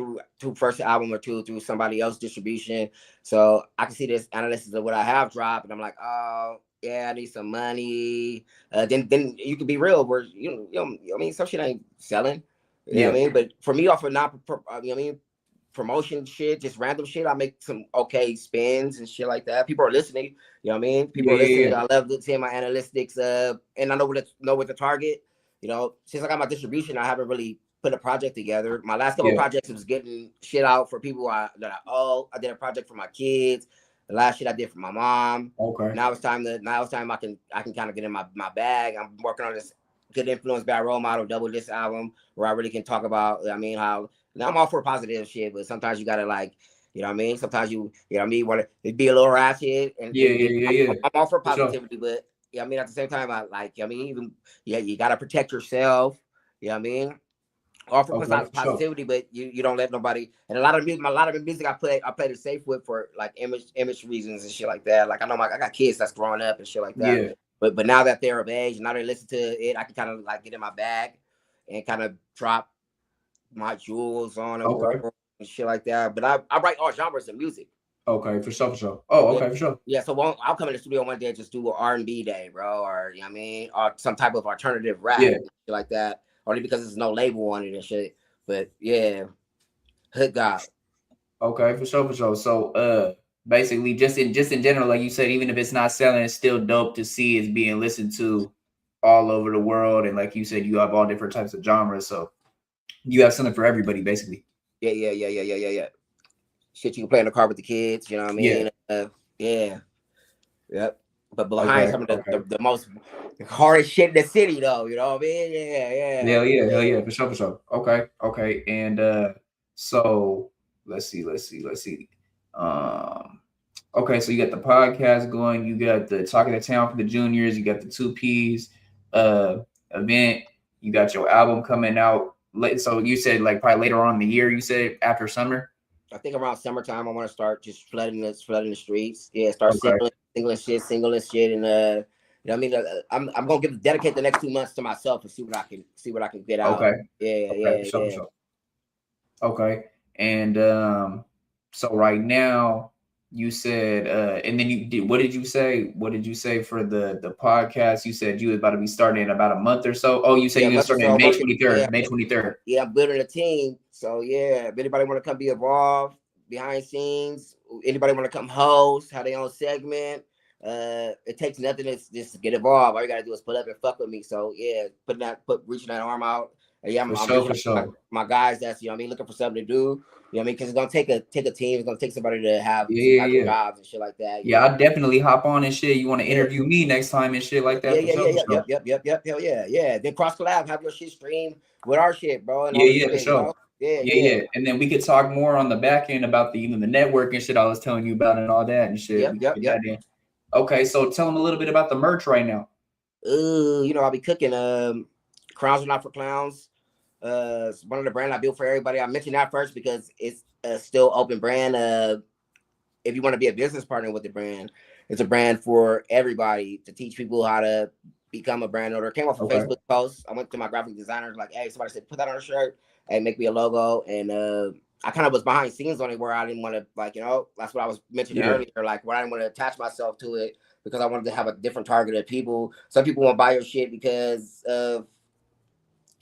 album or two through somebody else's distribution, so I can see this analysis of what I have dropped, and I'm like, oh yeah, I need some money. Then you can be real, where I mean, some shit ain't selling. You know what
Yeah,
I mean? But for me, off of not, you know what I mean, promotion shit, just random shit, I make some okay spins and shit like that. People are listening. You know what I mean? People are listening.
yeah.
I love seeing my analytics. And I know what the target. You know, since I got my distribution, I haven't really put a project together. My last couple of
Yeah.
projects was getting shit out for people that I owe. I did a project for my kids. The last shit I did for my mom.
Okay.
Now it's time I can kind of get in my bag. I'm working on this Good Influence Bad Role Model double disc album where I really can talk about, I mean, how now I'm all for positive shit, but sometimes you gotta like, you know what I mean? Sometimes you know what I mean, want to be a little ratchet
Yeah.
I'm all for
For sure.
positivity, but yeah, I mean, at the same time, I like, I mean, even you gotta protect yourself. You know what I mean? All for
Okay, for sure.
positivity, but you don't let nobody. And a lot of the music I played it safe with for like image reasons and shit like that. Like I know I got kids that's growing up and shit like that.
Yeah.
But now that they're of age, now they listen to it, I can kind of like get in my bag and kind of drop my jewels on it,
Okay.
whatever and shit like that. But I write all genres of music.
Okay, for sure, for sure. Oh,
Yeah,
okay, for sure.
yeah. So I'll come in the studio one day and just do an R&B day, bro, or you know what I mean, or some type of alternative rap,
Yeah.
shit like that. Only because there's no label on it and shit. But yeah, hood God.
Okay, for sure, for sure. So basically just in general, like you said, even if it's not selling, it's still dope to see it's being listened to all over the world. And like you said, you have all different types of genres. So you have something for everybody, basically.
Yeah. Shit you can play in the car with the kids, you know what I
Yeah.
mean? Yeah, yep. But behind
Okay.
some of
Okay.
the most hardest shit in the city, though, you know what I mean? Yeah.
Hell yeah, for sure, for sure. Okay, okay. And so let's see. Um okay, so you got the podcast going, you got the Talking to Town for the juniors, you got the two P's event, you got your album coming out late. So you said like probably later on in the year, you said after summer.
I think around summertime, I want to start just flooding the streets. Yeah, start
Okay.
singling shit, and you know what I mean. I'm gonna dedicate the next 2 months to myself and see what I can get out.
Okay. Okay, for sure, for
Yeah.
sure. Okay. And so right now you said and then you did what did you say? What did you say for the podcast? You said you was about to be starting in about a month or so. Oh, you said
Yeah,
you're gonna
month or
start
so
in May
working.
23rd. May 23rd.
Yeah, I'm building a team. So yeah, if anybody want to come be involved behind scenes, anybody want to come host, have their own segment. It takes nothing to just get involved. All you gotta do is pull up and fuck with me. So yeah, reaching that arm out. And yeah,
For
I'm
sure,
reaching
for
out to
sure.
my guys that's, you know what I mean, looking for something to do. You know what I mean? Because it's gonna take a team. It's gonna take somebody to have
Yeah,
some
yeah,
type of
yeah.
jobs and shit like that. You
Yeah,
know?
I definitely hop on and shit. You want to
Yeah.
interview me next time and shit like that, for sure, for sure.
Hell yeah. Then cross collab, have your shit stream with our shit, bro, and all
Yeah,
this
yeah, for
shit, you
sure.
know? Yeah,
Yeah,
yeah.
yeah. And then we could talk more on the back end about the even the network and shit I was telling you about and all that and shit. We can get that in. Okay, so tell them a little bit about the merch right now.
You know, I'll be cooking crowns are not for clowns. It's one of the brand I built for everybody. I mentioned that first because it's a still open brand. If you want to be a business partner with the brand, it's a brand for everybody to teach people how to become a brand owner. It came off a
Okay.
Facebook post. I went to my graphic designer, like, hey, somebody said, put that on a shirt and make me a logo. And I kind of was behind scenes on it where I didn't want to, like, you know, that's what I was mentioning
Yeah.
earlier, like where I didn't want to attach myself to it because I wanted to have a different target of people. Some people won't buy your shit because of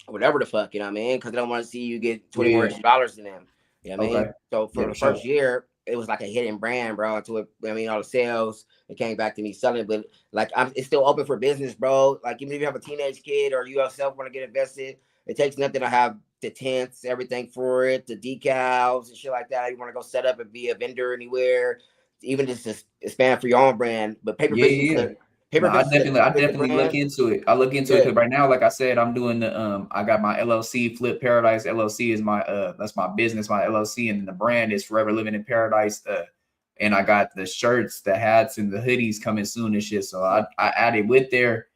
whatever the fuck, you know what I mean? Because they don't want to see you get $20
Yeah.
more to them. You know what I mean?
Okay.
So
Yeah,
for
for
the first
sure.
year, it was like a hidden brand, bro. Until it, I mean, all the sales, it came back to me selling. But like, it's still open for business, bro. Like, even if you have a teenage kid or you yourself want to get invested, it takes nothing to have the tents, everything for it, the decals and shit like that. You want to go set up and be a vendor anywhere, even just to expand for your own brand. But paper
Yeah,
business,
yeah, yeah.
paper
No, I
business is a
definitely, I
bigger
definitely look
brand.
into it. I look into it
Yeah,
because right now, like I said, I'm doing the I got my LLC, Flip Paradise LLC is my that's my business, my LLC, and then the brand is Forever Living in Paradise. And I got the shirts, the hats, and the hoodies coming soon and shit. So I added with there,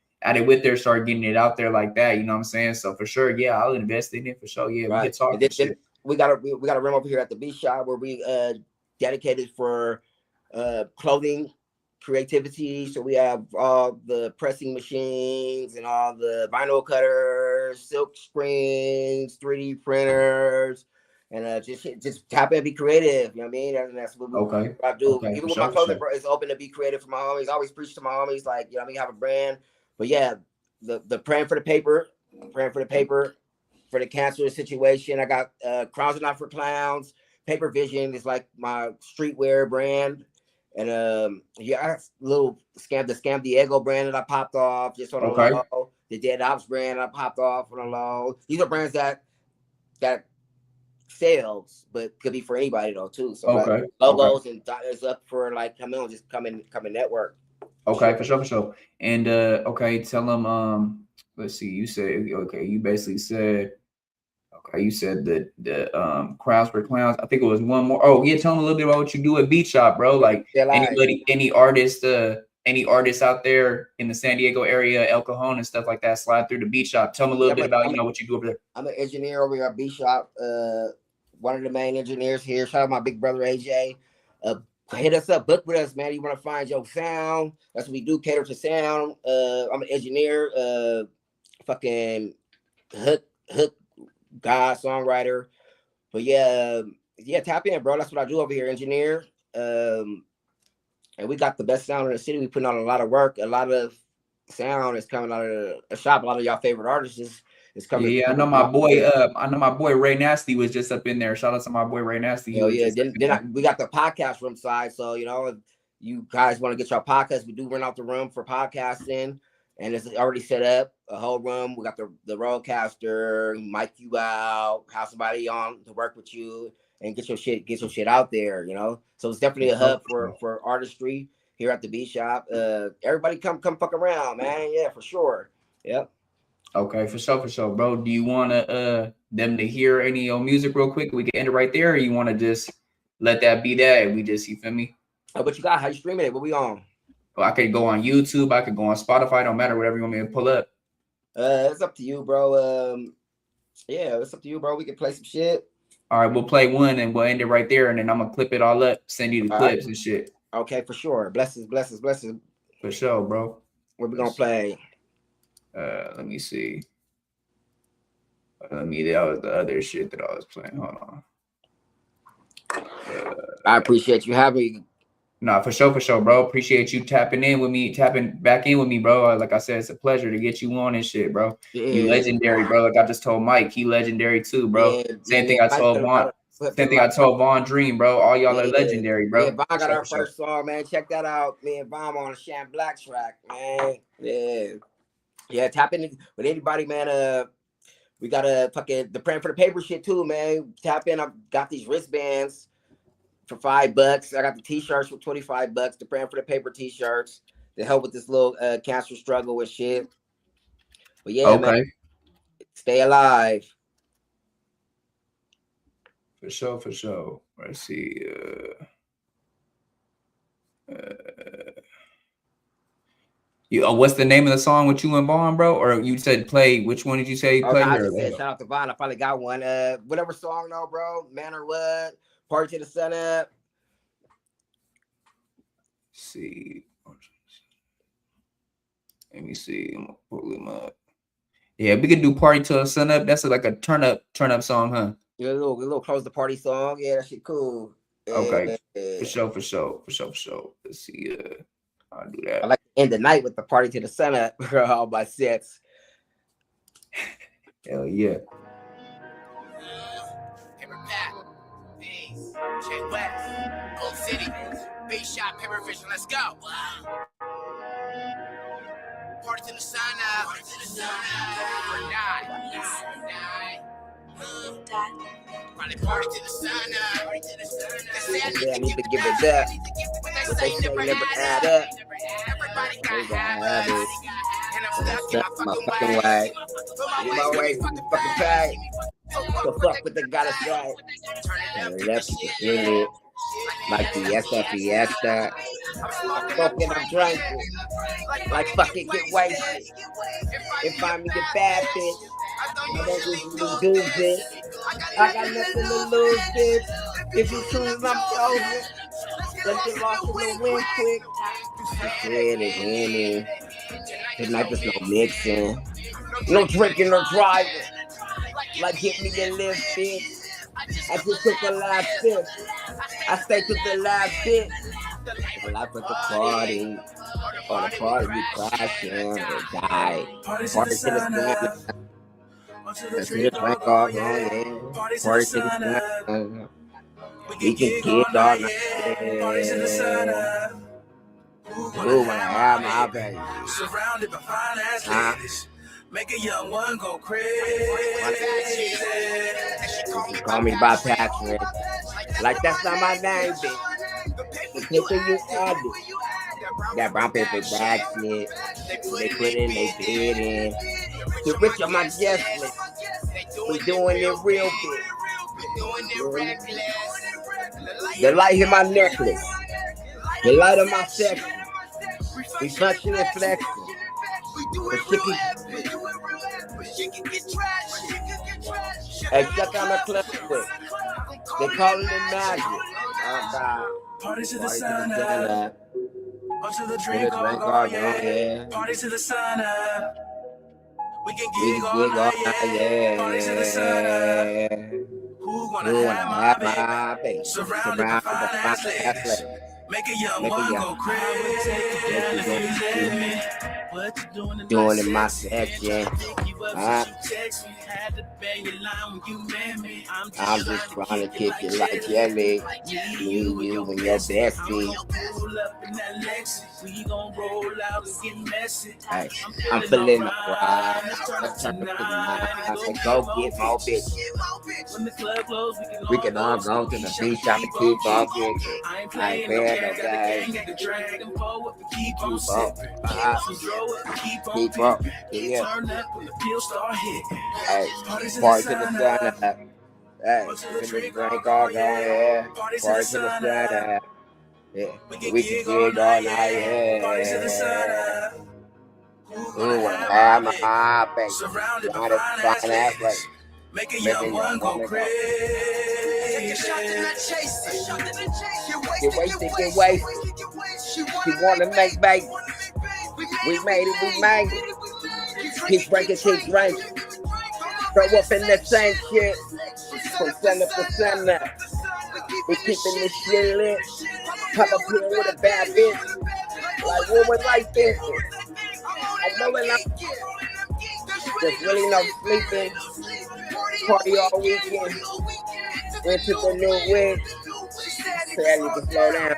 start getting it out there like that. You know what I'm saying? So for sure, yeah, I'll invest in it for sure. Yeah, we
right.
could talk
And
and
then
shit.
we got a room over here at the beach shop where we dedicated for clothing creativity. So we have all the pressing machines and all the vinyl cutters, silk screens, 3D printers, and just tap in and be creative. You know what I mean? And that's what
Okay.
I do.
Okay, for
Even with my
sure, for
clothing,
sure.
bro, it's open to be creative for my homies. I always preach to my homies, like, you know what I mean, have a brand. But yeah, the praying for the paper, for the cancer situation. I got Crowns Are Not for Clowns. Paper Vision is like my streetwear brand. And yeah, I got little Scam Diego brand that I popped off just on the
Okay.
low. The Dead Ops brand I popped off on the low. These are brands that sales, but could be for anybody though too. So like
Okay. Okay.
logos and it's up for like come in network. For
Okay,
sure.
for sure, for sure. And okay, tell them let's see, you said okay, you basically said okay, you said the crowds for clowns. I think it was one more. Oh, yeah, tell them a little bit about what you do at Beat Shop, bro. Like
They're live.
anybody, any artists out there in the San Diego area, El Cajon and stuff like that, slide through the Beat Shop. Tell them a
Yeah,
little bit about, what you do over there.
I'm an engineer over here at B Shop. One of the main engineers here. Shout out my big brother AJ. Hit us up, book with us, man. You want to find your sound? That's what we do. Cater to sound. I'm an engineer. Fucking hook guy, songwriter. But yeah, tap in, bro. That's what I do over here, engineer. And we got the best sound in the city. We putting on a lot of work. A lot of sound is coming out of the shop. A lot of y'all favorite artists is coming.
Yeah, I know my boy Ray Nasty was just up in there. Shout out to my boy Ray Nasty. He
Hell
was
yeah.
just up in there.
We got the podcast room side. So, you know, if you guys want to get your podcast, we do rent out the room for podcasting. And it's already set up, a whole room. We got the roadcaster, mic you out, have somebody on to work with you and get your shit out there, you know. So it's definitely a hub for artistry here at the beat shop. Everybody come fuck around, man. Yeah, for sure. Yep.
Okay, for sure, bro. Do you want to them to hear any of your music real quick? We can end it right there, or you want to just let that be that? We just, you feel me?
What you got? How you streaming it? What we on?
Well, I could go on YouTube. I could go on Spotify. Don't matter. Whatever you want me to pull up.
It's up to you, bro. Yeah, it's up to you, bro. We can play some shit.
All right, we'll play one and we'll end it right there, and then I'm gonna clip it all up, send you the clips and shit.
Okay, for sure. Blessings.
For sure, bro.
What we gonna play?
Let me see. That was the other shit that I was playing. Hold on.
I appreciate you having me.
Nah, for sure, bro. Appreciate you tapping back in with me, bro. Like I said, it's a pleasure to get you on and shit, bro.
Yeah.
You legendary, bro. Like I just told Mike, he legendary too, bro. Same thing I told Vaughn. Same thing I told Vaughn Dream, bro. All y'all are legendary, bro.
Yeah, Vaughn got our first song, man. Check that out. Me and Vaughn on a Sham Black track, man. Yeah. Tap in with anybody, man. We got the praying for the paper shit too, man. Tap in. I've got these wristbands for $5. I got the t-shirts for $25. The praying for the paper t-shirts to help with this little cancer struggle with shit. But yeah, man, stay alive.
For sure. Let's see. What's the name of the song with you and Vaughn, bro? Or you said play? Which one did you say play?
I just said shout out to Vaughn. I finally got one. Whatever song though, bro. Man or what? Party to the sun up.
See. Let me see. I'm gonna pull him up. Yeah, we could do party till the sun up. That's like a turn up song, huh?
Yeah, a little close the party song. Yeah, that shit cool.
Okay, for sure. Let's see. I'll do that.
I like to end the night with the party to the sun up. All my sets.
Hell yeah.
Jay West, Old City, Big Shot, Paper Vision, let's go. Party to the sun up. Party to the sun up. Or die. Probably party to the sun up. Party to the sun up. They say I need to give it up. But they say never add up. Everybody got habits. And I'm stuck in my fucking way. In my way, fucking pay. So fuck what they gotta say. And left the shit like fiesta. I'm smoking, I'm drinking. Like fucking get wasted. If I meet a bad bitch, I don't usually do this. I got nothing to lose, bitch. If you choose, I'm chosen. Let's get lost in the wind quick. Shit is winning. Tonight there's no mixing. No drinking or driving. Like get me to live, bitch. I just took the last sip. I stay to the last bit. The life of the party. Or the party be crashing or die. Party to the sun up. Let's get a drink all on. Party to the sun up. We can get all night. Party to the sun up. Who wanna have my baby? Surrounded by fine ass ladies. Make a young one go crazy. She call me by Patrick. Like that's not my name, bitch. The paper you added. That brown paper bag shit. They put in, they bid in. The rich on my guest list. We doing it real big. The light in my necklace. The light of my section. We flexing and flexing. Hey, check out my club quick. They calling it magic. Party to the sun up. Until the drink all yeah. Party to the sun up. We can gig all night, yeah. Party to the sun up. Who wanna have my baby? Surrounded by fine ass ladies. Make a young one go crazy. What you doing in my section? I'm just trying to kick it like jelly. Me, you, and your bestie. Hey, I'm feeling the vibe. Let's turn up the night and go get more bitches. We can all go to the beach shop and keep on kicking. I ain't bad no guys. Keep up. Yeah. Hey, party to the sun up. Hey, drink all going, yeah. Party to the sun up. Yeah, we can dig all night, yeah. Who wanna have my baby? Surrounded by fine ass lady. Make a young one go crazy. Take a shot to not chase it. Get wasted. She wanna make baby. We made it. Keep drinking. Throw up in that same shit. From center to center. We keeping this shit lit. Pop up here with a bad bitch. Like, what was life thinking? I know it not. There's really no sleeping. Party all weekend. Went to the new wig. Said I need to slow down.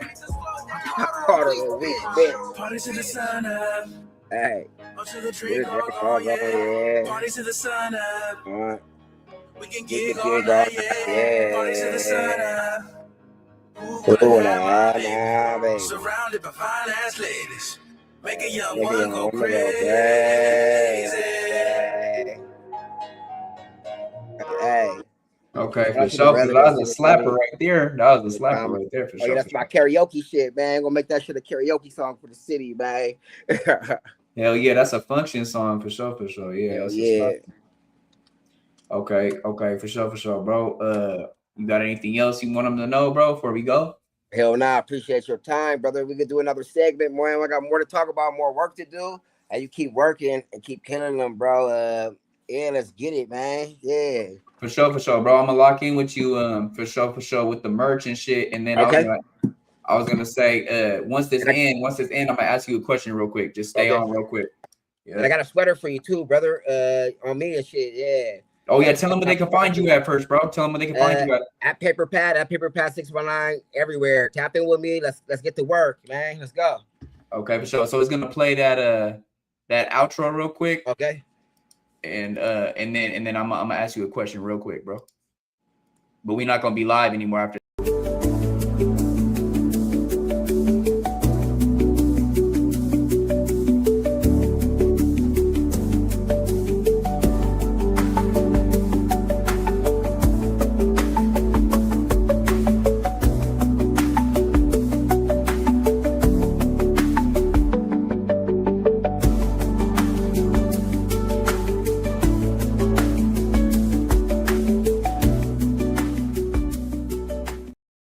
I caught her a week, bitch. Party to the sun up. Hey. Get a drink all yeah. Party to the sun up. We can gig all night, yeah. Party to the sun up. Baby. Surrounded by fine ass ladies. Make a young one go crazy. Hey.
Okay, for sure. That was a slapper right there. That was a slapper right there for sure.
Yeah, that's my karaoke shit, man. Gonna make that shit a karaoke song for the city, man.
Hell yeah, that's a function song for sure. Yeah,
yeah.
Okay, for sure, bro. You got anything else you want them to know, bro, before we go?
Hell nah, appreciate your time, brother. We could do another segment, man. I got more to talk about, more work to do. And you keep working and keep killing them, bro. Yeah, let's get it, man. Yeah.
For sure, bro. I'm gonna lock in with you, for sure, with the merch and shit. And then
okay.
I was gonna say, once this end, I'm gonna ask you a question real quick. Just stay on real quick.
Yeah. And I got a sweater for you too, brother. On me and shit, yeah.
Oh yeah, tell them where they can find you at first, bro. Tell them where they can find you
at PaperPad 619 everywhere. Tap in with me. Let's get to work, man. Let's go.
Okay, for sure. So it's gonna play that outro real quick.
Okay.
And then I'm gonna ask you a question real quick, bro. But we're not gonna be live anymore after